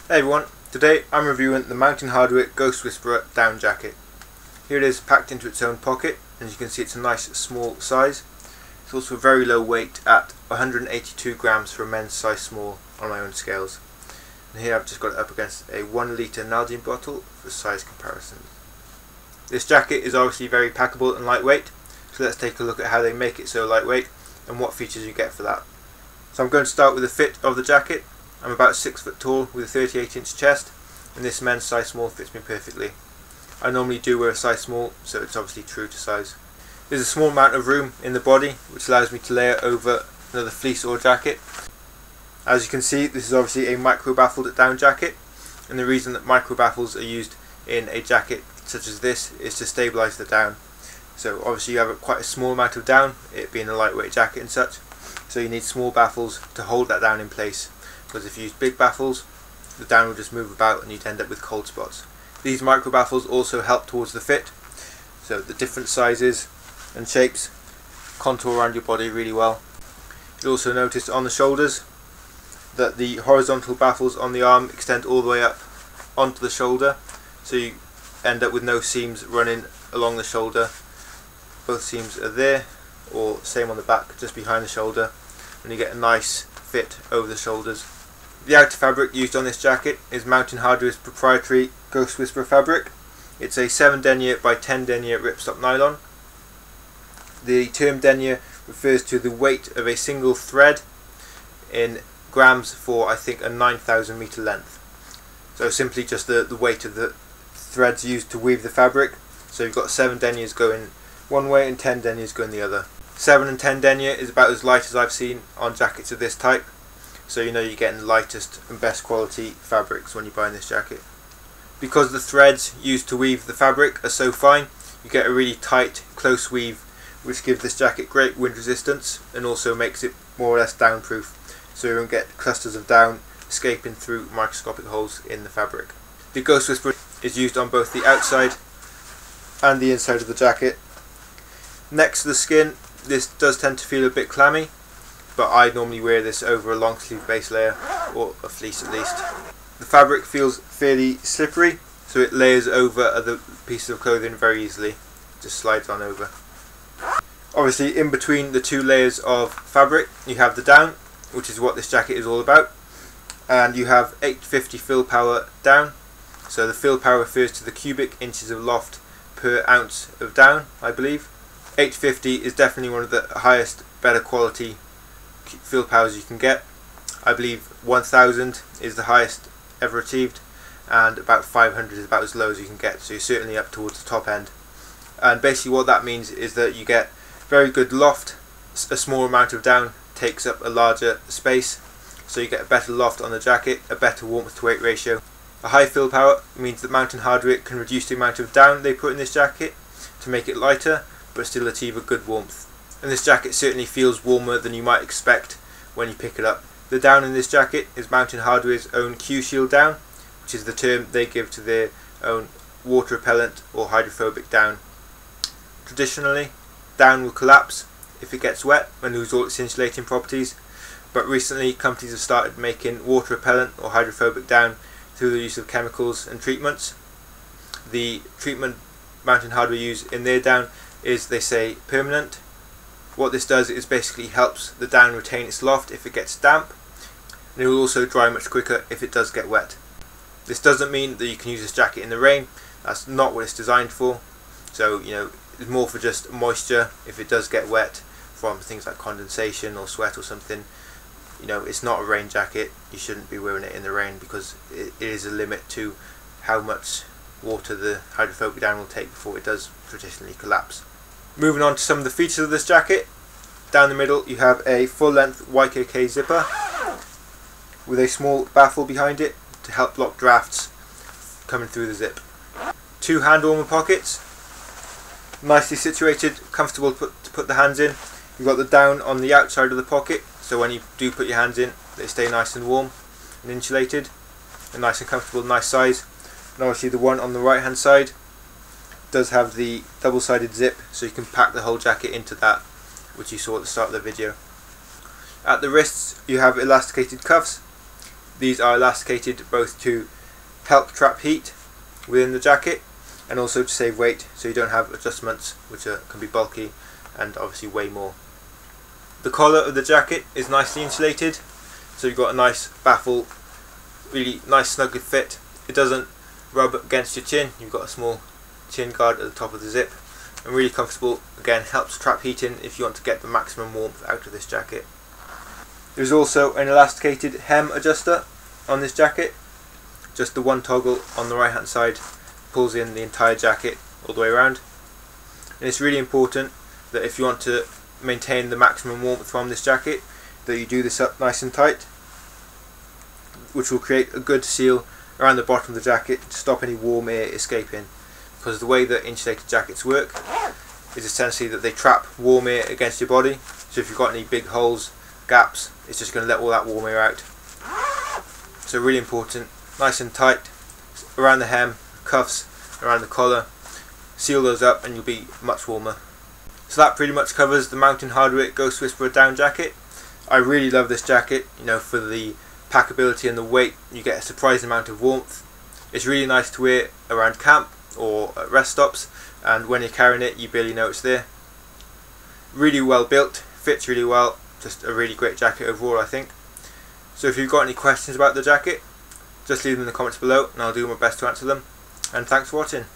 Hey everyone, today I'm reviewing the Mountain Hardwear Ghost Whisperer down jacket. Here it is packed into its own pocket, and as you can see it's a nice small size. It's also very low weight at 182 grams for a men's size small on my own scales. And here I've just got it up against a 1 litre Nalgene bottle for size comparisons. This jacket is obviously very packable and lightweight, so let's take a look at how they make it so lightweight and what features you get for that. So I'm going to start with the fit of the jacket. I'm about 6 foot tall with a 38-inch chest, and this men's size small fits me perfectly. I normally do wear a size small, so it's obviously true to size. There's a small amount of room in the body, which allows me to layer over another fleece or jacket. As you can see, this is obviously a micro baffled down jacket, and the reason that micro baffles are used in a jacket such as this is to stabilise the down. So obviously you have quite a small amount of down, it being a lightweight jacket and such, so you need small baffles to hold that down in place. Because if you use big baffles, the down will just move about and you'd end up with cold spots. These micro baffles also help towards the fit, so the different sizes and shapes contour around your body really well. You'll also notice on the shoulders that the horizontal baffles on the arm extend all the way up onto the shoulder, so you end up with no seams running along the shoulder. Both seams are there, or same on the back, just behind the shoulder, and you get a nice fit over the shoulders. The outer fabric used on this jacket is Mountain Hardwear's proprietary Ghost Whisperer fabric. It's a 7 denier by 10 denier ripstop nylon. The term denier refers to the weight of a single thread in grams for, I think, a 9,000 meter length. So simply just the weight of the threads used to weave the fabric. So you've got 7 deniers going one way and 10 deniers going the other. 7 and 10 denier is about as light as I've seen on jackets of this type. So you know you're getting the lightest and best quality fabrics when you're buying this jacket. Because the threads used to weave the fabric are so fine, you get a really tight, close weave, which gives this jacket great wind resistance and also makes it more or less downproof, so you won't get clusters of down escaping through microscopic holes in the fabric. The Ghost Whisperer is used on both the outside and the inside of the jacket. Next to the skin, this does tend to feel a bit clammy, but I normally wear this over a long sleeve base layer, or a fleece at least. The fabric feels fairly slippery, so it layers over other pieces of clothing very easily. It just slides on over. Obviously in between the two layers of fabric you have the down, which is what this jacket is all about, and you have 850 fill power down. So the fill power refers to the cubic inches of loft per ounce of down, I believe. 850 is definitely one of the highest, better quality fill powers you can get. I believe 1000 is the highest ever achieved, and about 500 is about as low as you can get, so you're certainly up towards the top end. And basically what that means is that you get very good loft. A small amount of down takes up a larger space, so you get a better loft on the jacket, a better warmth to weight ratio. A high fill power means that Mountain Hardwear can reduce the amount of down they put in this jacket to make it lighter but still achieve a good warmth. And this jacket certainly feels warmer than you might expect when you pick it up. The down in this jacket is Mountain Hardwear's own Q-Shield down, which is the term they give to their own water repellent or hydrophobic down. Traditionally, down will collapse if it gets wet and lose all its insulating properties, but recently companies have started making water repellent or hydrophobic down through the use of chemicals and treatments. The treatment Mountain Hardwear use in their down is, they say, permanent. What this does is basically helps the down retain its loft if it gets damp, and it will also dry much quicker if it does get wet. This doesn't mean that you can use this jacket in the rain. That's not what it's designed for. So it's more for just moisture if it does get wet from things like condensation or sweat or something. It's not a rain jacket. You shouldn't be wearing it in the rain, because it is a limit to how much water the hydrophobic down will take before it does traditionally collapse. Moving on to some of the features of this jacket. Down the middle you have a full length YKK zipper with a small baffle behind it to help block drafts coming through the zip. 2 hand warmer pockets, nicely situated, comfortable to put the hands in. You've got the down on the outside of the pocket, so when you do put your hands in they stay nice and warm and insulated and nice and comfortable, nice size. And obviously the one on the right hand side does have the double-sided zip, so you can pack the whole jacket into that, which you saw at the start of the video. At the wrists you have elasticated cuffs, These are elasticated both to help trap heat within the jacket and also to save weight, so you don't have adjustments which can be bulky and obviously weigh more. The collar of the jacket is nicely insulated, so you've got a nice baffle, really nice snugly fit. It doesn't rub against your chin, you've got a small chin guard at the top of the zip, and really comfortable. Again, helps trap heat in if you want to get the maximum warmth out of this jacket. There's also an elasticated hem adjuster on this jacket. Just the one toggle on the right hand side pulls in the entire jacket all the way around. And it's really important that if you want to maintain the maximum warmth from this jacket, that you do this up nice and tight, which will create a good seal around the bottom of the jacket to stop any warm air escaping. Because the way that insulated jackets work is essentially that they trap warm air against your body, so if you've got any big holes, gaps, it's just going to let all that warm air out. So really important, nice and tight around the hem, cuffs, around the collar. Seal those up and you'll be much warmer. So that pretty much covers the Mountain Hardwear Ghost Whisperer down jacket. I really love this jacket, for the packability and the weight. You get a surprising amount of warmth. It's really nice to wear around camp or at rest stops, and when you're carrying it you barely know it's there. Really well built, fits really well, just a really great jacket overall, I think. So if you've got any questions about the jacket, just leave them in the comments below and I'll do my best to answer them. And thanks for watching.